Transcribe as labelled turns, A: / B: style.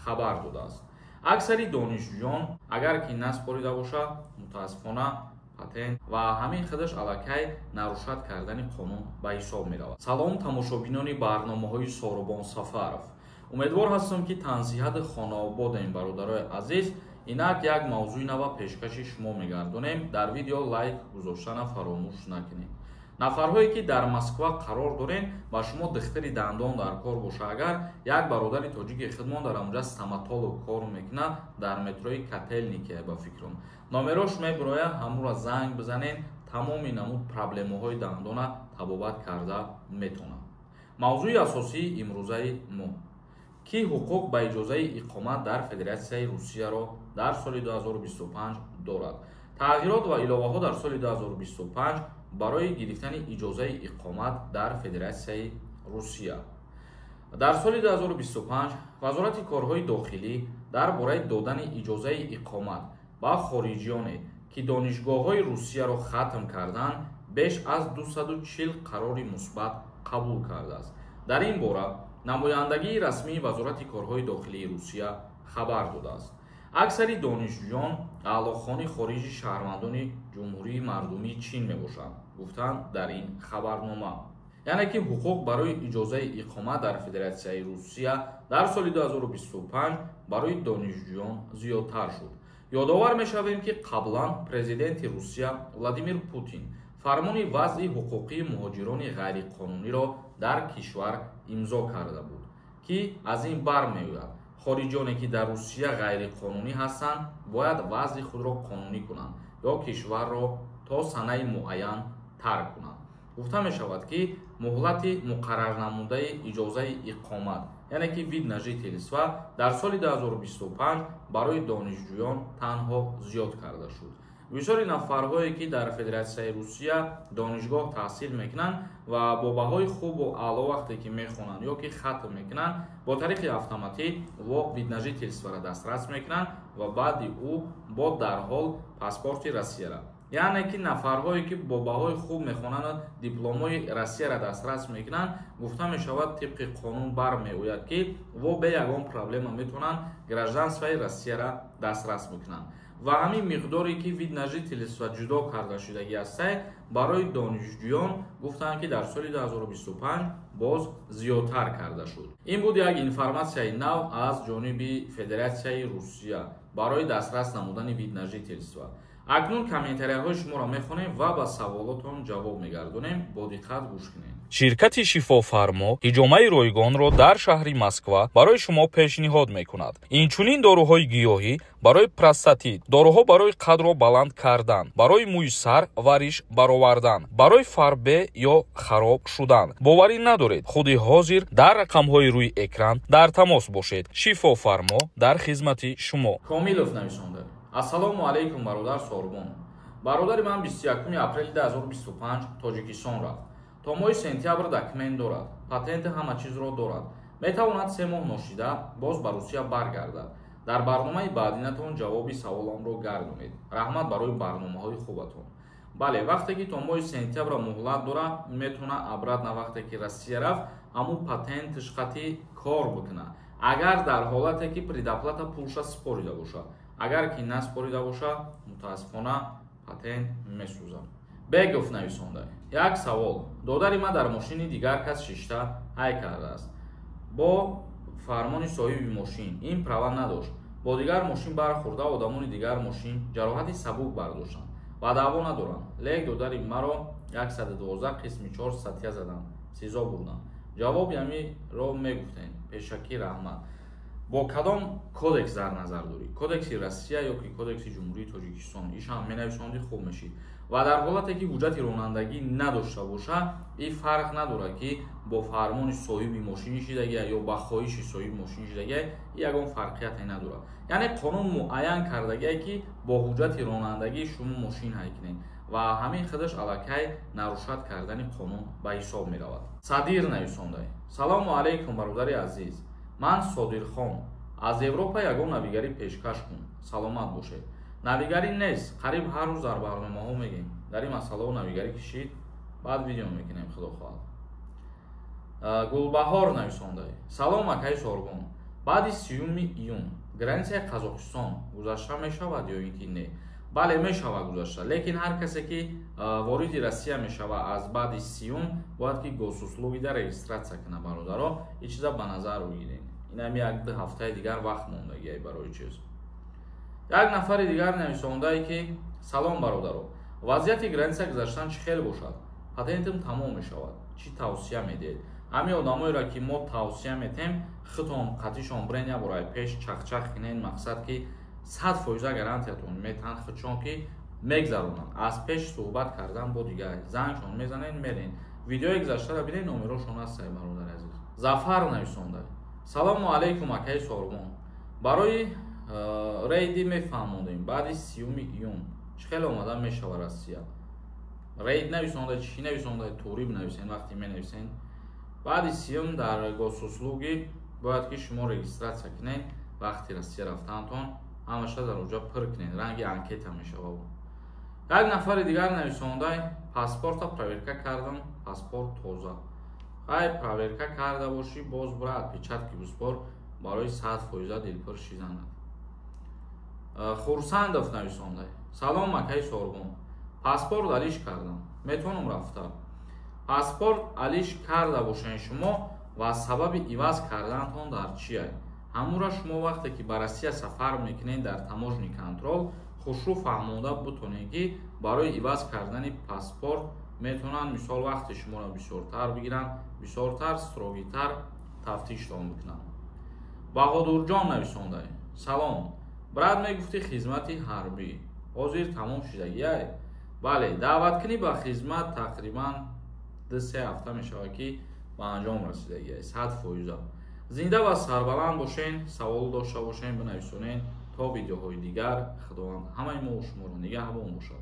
A: хабар додааст. аксари донишҷӯён агар ки наспорида бошад мутаассифона патент ва ҳамин худаш аллакай нарушад кардани қонун ба ҳисоб меравад. Салом тамошобинони барномаҳои Сорубон Сафаров. умедвор ҳастам ки танзиҳати хонаободаем бародарои азиз. инак як мавзӯи нава пешкаши шумо мегардонем. дар видео лайк гузоштана фаромӯш накунед. нафарҳое ки дар Москва қарор дорем ба шумо духтари дандон дар кор боша, агар як бародари тоҷики хидмон дар онҷа стоматолог кор мекунад дар метрои Котельники ба фикрам. номерош мебирояд, ҳамура занг бизанед, тамоми намуд проблемаҳои дандона табобат карда метавонад. мавзӯи асосии имрӯзаи мо ки ҳуқуқ ба иҷозаи иқомат дар Федератсияи Русияро дар соли 2025 дорад. тағйирот ва иловаҳо дар соли 2025 барои гирифтани иҷозаи иқомат дар Федератсияи Русия. дар соли 2025 вазорати корҳои дохилӣ дар бораи додани иҷозаи иқомат ба хориҷиёне ки донишгоҳҳои Русияро хатм карданд беш аз 240 қарори мусбат қабул кардааст. дар ин бора намояндагии расмии вазорати корҳои дохилии Русия хабар додааст. аксари донишҷӯён аълохони хориҷи шаҳрвандони ҷумҳурии мардумии Чин мебошанд, гуфтанд дар ин хабарнома. яъне ки ҳуқуқ барои иҷозаи иқомат дар Федератсияи Русия дар соли 2025 барои донишҷӯён зиёдтар шуд. ёдовар мешавем ки қаблан президенти Русия Владимир Путин фармони вазъи ҳуқуқии муҳоҷирони ғайриқонуниро дар кишвар имзо карда буд, ки аз ин бармеояд хориҷоне ки дар Русия ғайриқонунӣ ҳастанд бояд вазъи худро қонунӣ кунанд ё кишварро то санаи муайян тарк кунанд. гуфта мешавад ки муҳлати муқаррарнамудаи иҷозаи иқомат яъне ки вид на жительства дар соли 2025 барои донишҷӯён танҳо зиёд карда шуд. бисёри нафарҳое ки дар Федератсияи Русия донишгоҳ таҳсил мекунанд ва бо баҳои хубу аъло вақте ки мехонанд ё ки хатм мекунанд бо тариқи автоматӣ во виднажительствора дастрас мекунанд ва баъди ӯ бо дарҳол паспорти Россияра. яъне ки нафарҳое ки бо баҳои хуб мехонанд дипломои Россияра дастрас мекунанд, гуфта мешавад тибқи қонун бармеояд ки во бе ягон проблема метавонанд гражданствои Россияра дастрас мекунанд. ва ҳамин миқдоре ки вид на жительства ҷудо карда шудагӣ ҳастай барои донишҷӯён гуфтанд ки дар соли 2025 боз зиёдтар карда шуд. ин буд як информатсияи нав аз ҷониби Федератсияи Русия барои дастрас намудани вид на жительства. акнун комментарияҳои шуморо мехонем ва ба саволотон ҷавоб мегардонем. бо диққат гӯш кунед.
B: ширкати шифофармо ҳиҷомаи ройгонро дар шаҳри Москва барои шумо пешниҳод мекунад. инчунин доруҳои гиёҳӣ барои простатит, доруҳо барои қадро баланд кардан, барои мӯи сар ва риш баровардан, барои фарбе ё хароб шудан. боварӣ надоред, худи ҳозир дар рақамҳои рӯи экран дар тамос бошед. шифофармо дар хизмати шумо.
A: комилов нависонда. ассалому алайкум бародар Сорубон. бародари ман 21 апрели 2025 тоҷикистон рафт. то моҳи сентябр документ дорад, патенти ҳама чизро дорад. метавонад 3 моҳ ношида боз ба Русия баргардад. дар барномаи баъдӣ натавон ҷавоби саволомро гардонед. раҳмат барои барномаҳои хубатон. бале, вақте ки то моҳи сентябр муҳлат дорад, метавонад обратно вақте ки Россия рафт ҳамун патентиш қатӣ кор бикунад, агар дар ҳолате ки предоплата пулша спорида бошад. агар ки наспорида бошад, мутаассифона патент месӯзад. бегуфт нависонда. як савол. додари ман дар мошини дигар кас шишта ҳай кардааст. бо фармони соҳиби мошин ин права надошт. бо дигар мошин бархӯрда одамони дигар мошин ҷароҳати сабук бардоштанд ва даъво надоранд. лек додари маро 112 қисми 4 статья задам, сезо бурдам. ҷавоб ямиро мегуфтем. пешакӣ раҳмат. бо кадом кодекс дар назар дорӣ? кодекси Россия ё ки кодекси ҷумҳурии Тоҷикистон? ишам менависонди хуб мешид. ва дар ҳолате ки ҳуҷҷати ронандагӣ надошта бошад, ин фарқ надорад ки бо фармони соҳиби мошини шидагӣ ё ба хоҳиши соҳиби мошини шидагӣ, ягон фарқияте надорад. яъне қонун муайян кардагие ки бо ҳуҷҷати ронандагӣ шумо мошин ҳай кунед ва ҳамин худаш аллакай нарушад кардани қонун ба ҳисоб меравад. Садир нависондай. салому алайкум бародари азиз. ман Содирхон аз Европа ягон навигарӣ пешкаш кун. саломат бошед. навигарӣ нест, қариб ҳар рӯз дар барномаҳо мегем. дар ин масъалаҳо навигарӣ кишид, баъд видео мекунем. худо хоҳад. гулбаҳор нависондай. салом акаи Сорубон. баъди 3 июн границаи Қазоқистон гузашта мешавад ё ин ки не? бале мешавад гузашта, лекин ҳар касе ки вориди Россия мешавад аз баъди 3 июн бояд ки госуслугида регистратсия кунад. бародаро ин чиза ба назар бигиред. инам як 2 ҳафтаи дигар вақт мондагиай барои чиз. як нафари дигар нависондае ки салом бародаро, вазъияти граница гузаштан чӣ хел бошад? патентим тамом мешавад, чӣ тавсия медиҳед? ҳамин одамоеро ки мо тавсия метем хитон қатишон брен я бораи пеш чахчах кинен, мақсад ки 100% гарантиятон метан хитшон ки мегзаронанд. аз пеш суҳбат кардан бо дигар зангшон мезанен мерен. видеои гузаштаро бинед, номерошон ҳастаи бародари азиз. зафар нависондае. салому алайкум акаи сормон, барои рейди мефаҳмонем баъди 3 июн чӣ хел омадан мешава Россия. рейд нависонда, чӣ нависонда, тури бинависен. вақте менависен баъди 3 июн дар госуслуги бояд ки шумо регистратсия кунед. вақти Россия рафтаантон ҳамаша дар онҷа пир кунед, ранги анкета мешавад. як нафари дигар нависонда паспорта проверка кардам, паспорт тоза. хай проверка карда бошӣ, боз бура отпечатки бисбор барои 100% дилпир шизанад. хурсандов нависонда. салом акаи сорбон, паспорт алиш кардам, метавонам рафта. паспорт алиш карда бошен шумо ва сабаби иваз карданатон дар чия? ҳамура шумо вақте ки ба Россия сафар мекунед дар таможни контрол хушрӯ фаҳмонда бутонед ки барои иваз кардани паспорт метавонанд мисол вақти шуморо бисёртар бигиранд, бисёртар строгитар тафтиштон бикунанд. баҳодурҷон нависондаe. салом, брат мегуфти хизмати ҳарбӣ ҳозир тамом шудагиай? бале, даъваткунӣ ба хизмат тақрибан 2-3 ҳафта мешавад ки ба анҷом расидагиай 100%. зинда ва сарбаланд бошен, савол дошта бошен бинависонед. то видеоҳои дигар худованд ҳамаи мо шуморо нигаҳбон бошад.